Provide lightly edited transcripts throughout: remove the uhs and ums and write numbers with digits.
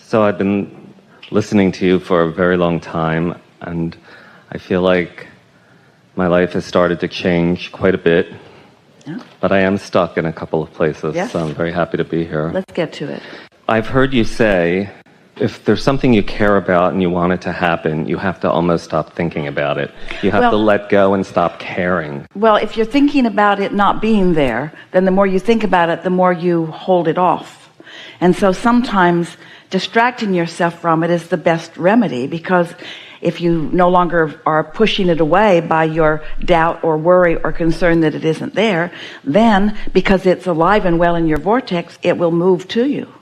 So I've been listening to you for a very long time, and I feel like my life has started to change quite a bit. Yeah. But I am stuck in a couple of places, Yes. so I'm very happy to be here. Let's get to it. I've heard you say, if there's something you care about and you want it to happen, you have to almost stop thinking about it. You have to let go and stop caring. Well, if you're thinking about it not being there, then the more you think about it, the more you hold it off. And so sometimes distracting yourself from it is the best remedy, because if you no longer are pushing it away by your doubt or worry or concern that it isn't there, then because it's alive and well in your vortex, it will move to you.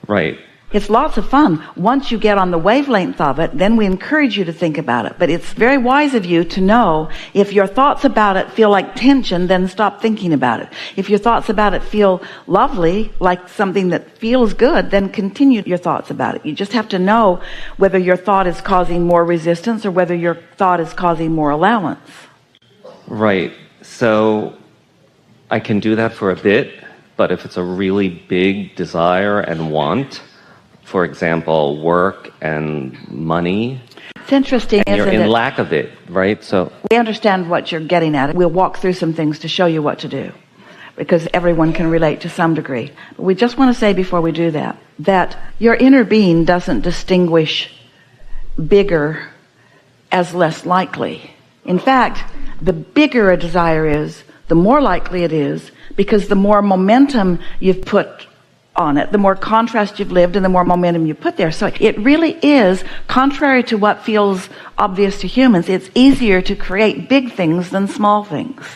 Right. It's lots of fun. Once you get on the wavelength of it, then we encourage you to think about it. But it's very wise of you to know if your thoughts about it feel like tension, then stop thinking about it. If your thoughts about it feel lovely, like something that feels good, then continue your thoughts about it. You just have to know whether your thought is causing more resistance or whether your thought is causing more allowance. Right. So I can do that for a bit, but if it's a really big desire and want, for example, work and money. It's interesting, and you're isn't in it? lack of it, right? So we understand what you're getting at. We'll walk through some things to show you what to do, because everyone can relate to some degree. But we just want to say before we do that, that your inner being doesn't distinguish bigger as less likely. In fact, the bigger a desire is, the more likely it is, because the more momentum you've put on it, the more contrast you've lived and the more momentum you put there. So it really is, contrary to what feels obvious to humans, it's easier to create big things than small things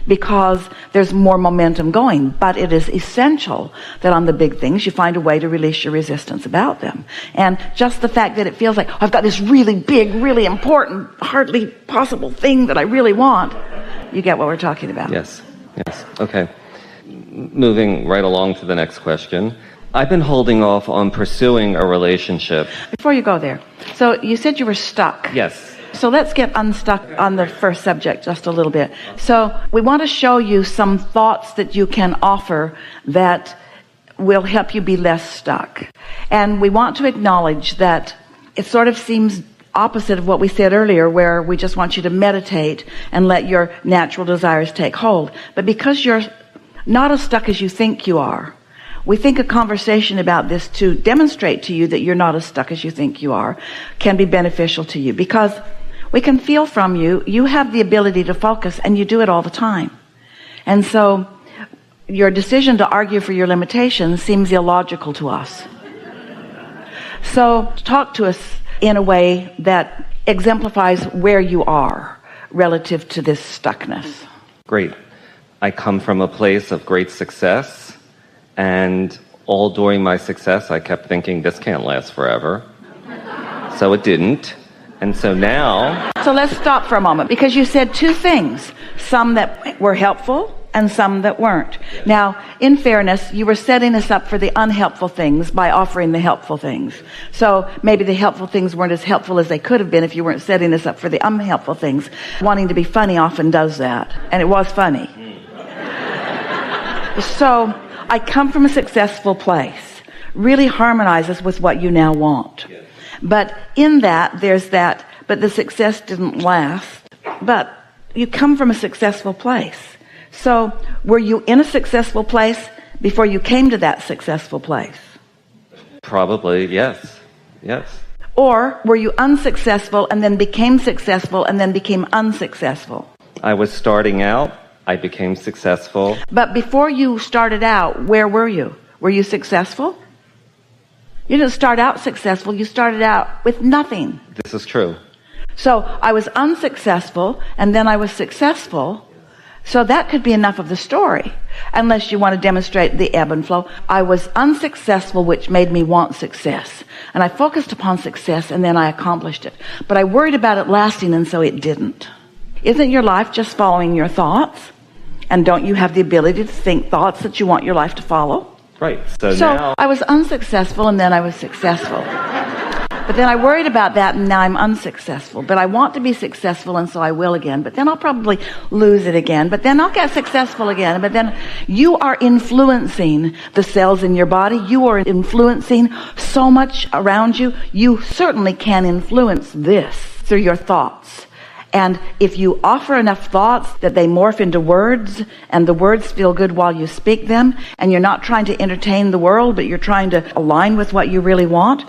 because there's more momentum going. But it is essential that on the big things you find a way to release your resistance about them. And just the fact that it feels like, oh, I've got this really big, really important, hardly possible thing that I really want, you get what we're talking about. Yes. Okay. Moving right along to the next question. I've been holding off on pursuing a relationship. Before you go there, so you said you were stuck. Yes. So let's get unstuck on the first subject just a little bit. So we want to show you some thoughts that you can offer that will help you be less stuck. And we want to acknowledge that it sort of seems opposite of what we said earlier, where we just want you to meditate and let your natural desires take hold. But because you're not as stuck as you think you are, we think a conversation about this to demonstrate to you that you're not as stuck as you think you are can be beneficial to you, because we can feel from you, you have the ability to focus and you do it all the time. And so your decision to argue for your limitations seems illogical to us. So talk to us in a way that exemplifies where you are relative to this stuckness. Great. I come from a place of great success, and all during my success I kept thinking this can't last forever. So it didn't. And so now... So let's stop for a moment, because you said two things, some that were helpful and some that weren't. Now, in fairness, you were setting us up for the unhelpful things by offering the helpful things. So maybe the helpful things weren't as helpful as they could have been if you weren't setting us up for the unhelpful things. Wanting to be funny often does that, and it was funny. So I come from a successful place, really harmonizes with what you now want. But in that, there's that, but the success didn't last. But you come from a successful place. So were you in a successful place before you came to that successful place? Probably, yes. Or were you unsuccessful and then became successful and then became unsuccessful? I was starting out, I became successful. But before you started out, where were you? Were you successful? You didn't start out successful, you started out with nothing. This is true. So I was unsuccessful and then I was successful. So that could be enough of the story, unless you want to demonstrate the ebb and flow. I was unsuccessful, which made me want success. And I focused upon success and then I accomplished it. But I worried about it lasting, and so it didn't. Isn't your life just following your thoughts? And don't you have the ability to think thoughts that you want your life to follow? Right. So So now... I was unsuccessful and then I was successful. But then I worried about that, and now I'm unsuccessful. But I want to be successful, and so I will again. But then I'll probably lose it again. But then I'll get successful again. But then you are influencing the cells in your body. You are influencing so much around you. You certainly can influence this through your thoughts. And if you offer enough thoughts that they morph into words, and the words feel good while you speak them, and you're not trying to entertain the world, but you're trying to align with what you really want,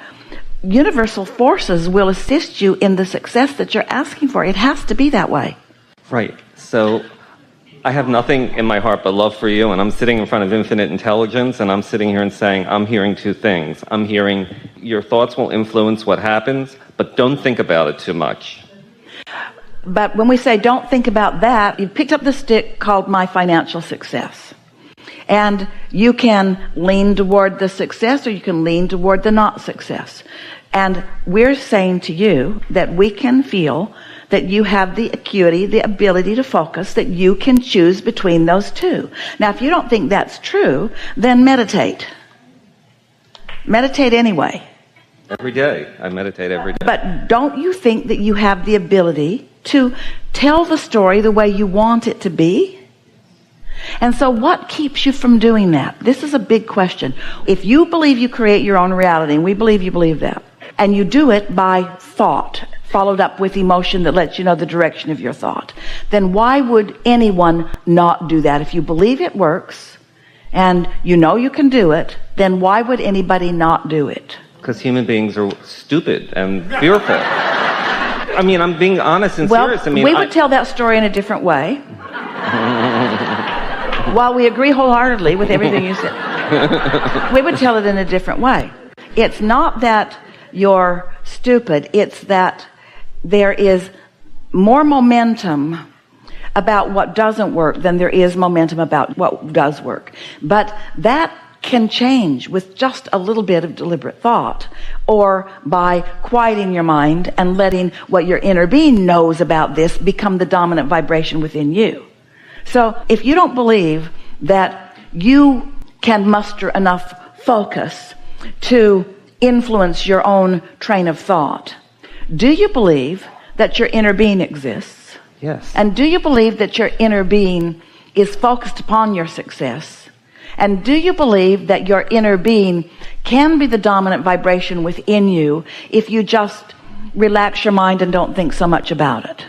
universal forces will assist you in the success that you're asking for. It has to be that way. Right. So I have nothing in my heart but love for you, and I'm sitting in front of infinite intelligence, and I'm sitting here and saying, I'm hearing two things. I'm hearing your thoughts will influence what happens, but don't think about it too much. But when we say don't think about that, you've picked up the stick called My Financial Success. And you can lean toward the success, or you can lean toward the not success. And we're saying to you that we can feel that you have the acuity, the ability to focus, that you can choose between those two. Now, if you don't think that's true, then meditate. Meditate anyway. Every day. I meditate every day. But don't you think that you have the ability to tell the story the way you want it to be? And so what keeps you from doing that? This is a big question. If you believe you create your own reality, and we believe you believe that, and you do it by thought, followed up with emotion that lets you know the direction of your thought, then why would anyone not do that? If you believe it works, and you know you can do it, then why would anybody not do it? Because human beings are stupid and fearful. I mean, I'm being honest and serious. I mean, we would tell that story in a different way. While we agree wholeheartedly with everything you said, we would tell it in a different way. It's not that you're stupid. It's that there is more momentum about what doesn't work than there is momentum about what does work. But that can change with just a little bit of deliberate thought, or by quieting your mind and letting what your inner being knows about this become the dominant vibration within you. So if you don't believe that you can muster enough focus to influence your own train of thought, do you believe that your inner being exists? Yes. And do you believe that your inner being is focused upon your success? And do you believe that your inner being can be the dominant vibration within you if you just relax your mind and don't think so much about it?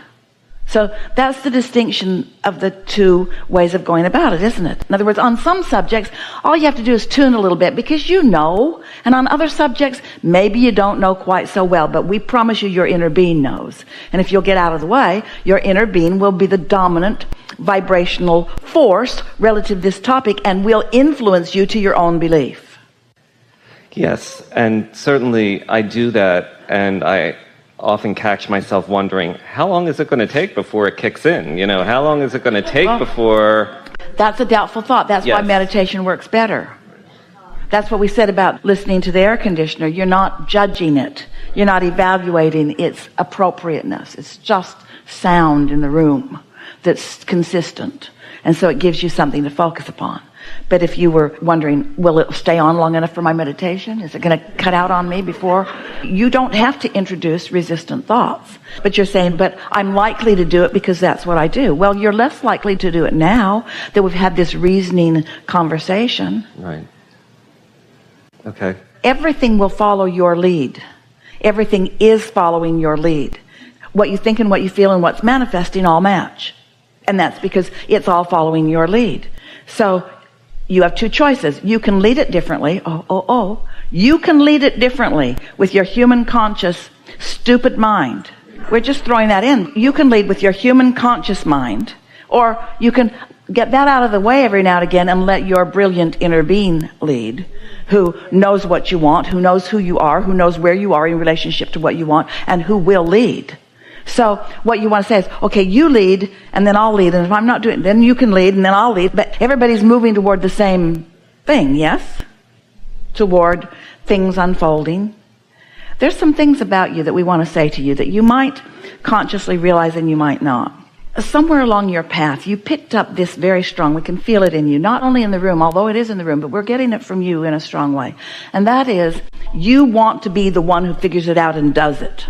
So that's the distinction of the two ways of going about it, isn't it? In other words, on some subjects, all you have to do is tune a little bit because you know. And on other subjects, maybe you don't know quite so well, but we promise you your inner being knows. And if you'll get out of the way, your inner being will be the dominant vibrational force relative to this topic and will influence you to your own belief. Yes, and certainly I do that, and I often catch myself wondering, how long is it going to take before it kicks in? You know, how long is it going to take before... That's a doubtful thought. That's why meditation works better. That's what we said about listening to the air conditioner. You're not judging it. You're not evaluating its appropriateness. It's just sound in the room that's consistent. And so it gives you something to focus upon. But if you were wondering, will it stay on long enough for my meditation? Is it going to cut out on me before? You don't have to introduce resistant thoughts. But you're saying, but I'm likely to do it because that's what I do. Well, you're less likely to do it now that we've had this reasoning conversation. Right. Okay. Everything will follow your lead. Everything is following your lead. What you think and what you feel and what's manifesting all match. And that's because it's all following your lead. So you have two choices. You can lead it differently. You can lead it differently with your human conscious stupid mind. We're just throwing that in. You can lead with your human conscious mind, or you can get that out of the way every now and again and let your brilliant inner being lead, who knows what you want, who knows who you are, who knows where you are in relationship to what you want, and who will lead. So what you want to say is, okay, you lead and then I'll lead, and if I'm not doing it, then you can lead and then I'll lead. But everybody's moving toward the same thing, yes? Toward things unfolding. There's some things about you that we want to say to you that you might consciously realize and you might not. somewhere along your path, you picked up this very strong, we can feel it in you, not only in the room, although it is in the room, but we're getting it from you in a strong way. And that is, you want to be the one who figures it out and does it.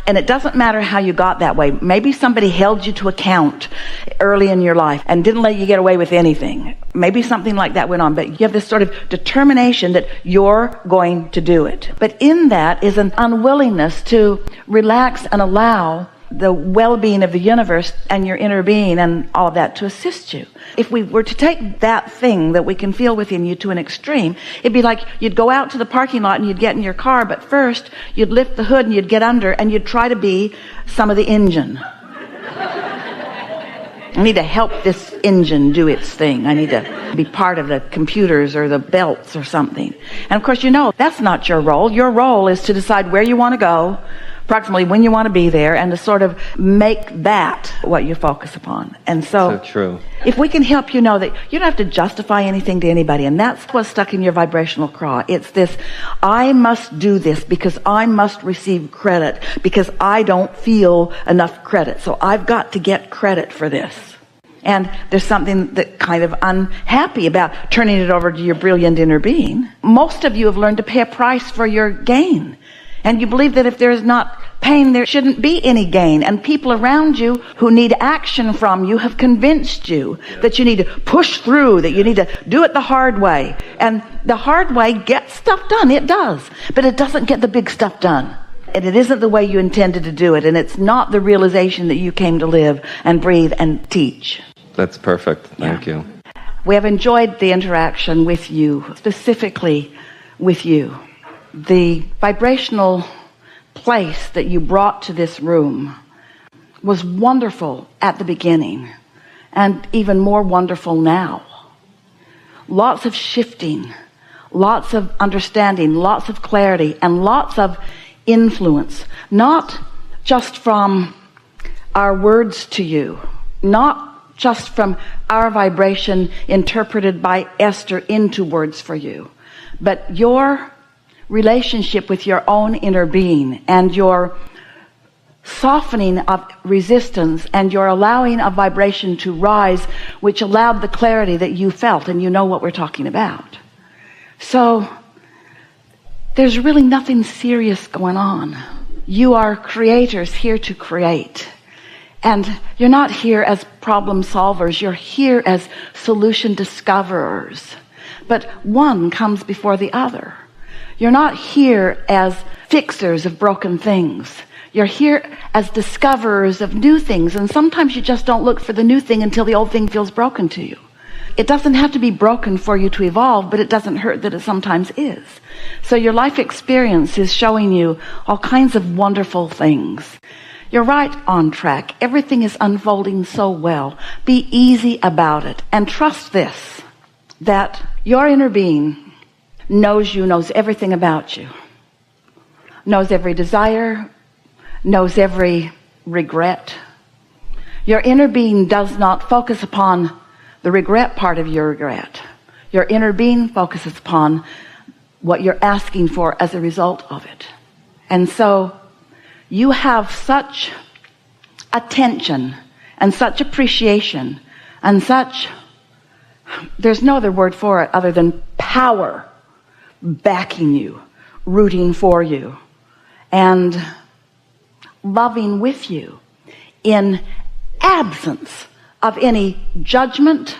And it doesn't matter how you got that way. Maybe somebody held you to account early in your life and didn't let you get away with anything. Maybe something like that went on, but you have this sort of determination that you're going to do it. But in that is an unwillingness to relax and allow the well-being of the universe and your inner being and all of that to assist you. If we were to take that thing that we can feel within you to an extreme, it'd be like you'd go out to the parking lot and you'd get in your car, but first you'd lift the hood and you'd get under and you'd try to be some of the engine. I need to help this engine do its thing. I need to be part of the computers or the belts or something. And of course, you know, that's not your role. Your role is to decide where you want to go, approximately when you want to be there, and to sort of make that what you focus upon. And so true. If we can help you know that you don't have to justify anything to anybody, and that's what's stuck in your vibrational craw. It's this, I must do this because I must receive credit because I don't feel enough credit. So I've got to get credit for this. And there's something that kind of unhappy about turning it over to your brilliant inner being. Most of you have learned to pay a price for your gain. And you believe that if there is not pain, there shouldn't be any gain. And people around you who need action from you have convinced you that you need to push through, that you need to do it the hard way. And the hard way gets stuff done. It does. But it doesn't get the big stuff done. And it isn't the way you intended to do it. And it's not the realization that you came to live and breathe and teach. That's perfect. Thank you. We have enjoyed the interaction with you, specifically with you. The vibrational place that you brought to this room was wonderful at the beginning and even more wonderful now. Lots of shifting, lots of understanding, lots of clarity, and lots of influence, not just from our words to you, not just from our vibration interpreted by Esther into words for you, but your relationship with your own inner being and your softening of resistance and your allowing of vibration to rise, which allowed the clarity that you felt, and you know what we're talking about. So there's really nothing serious going on. You are creators here to create. And you're not here as problem solvers. You're here as solution discoverers. But one comes before the other. You're not here as fixers of broken things. You're here as discoverers of new things. And sometimes you just don't look for the new thing until the old thing feels broken to you. It doesn't have to be broken for you to evolve, but it doesn't hurt that it sometimes is. So your life experience is showing you all kinds of wonderful things. You're right on track. Everything is unfolding so well. Be easy about it. And trust this, that your inner being knows you, knows everything about you, knows every desire, knows every regret. Your inner being does not focus upon the regret part of your regret. Your inner being focuses upon what you're asking for as a result of it. And so you have such attention and such appreciation and such, there's no other word for it other than power, backing you, rooting for you, and loving with you in absence of any judgment,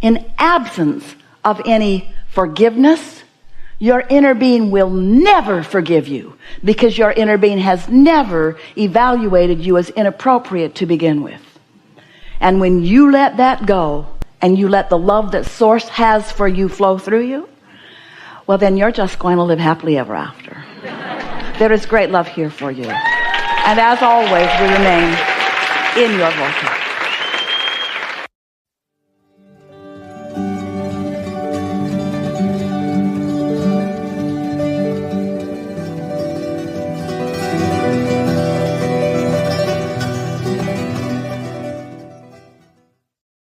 in absence of any forgiveness. Your inner being will never forgive you because your inner being has never evaluated you as inappropriate to begin with. And when you let that go and you let the love that Source has for you flow through you, well, then you're just going to live happily ever after. There is great love here for you. And as always, we remain in your vortex.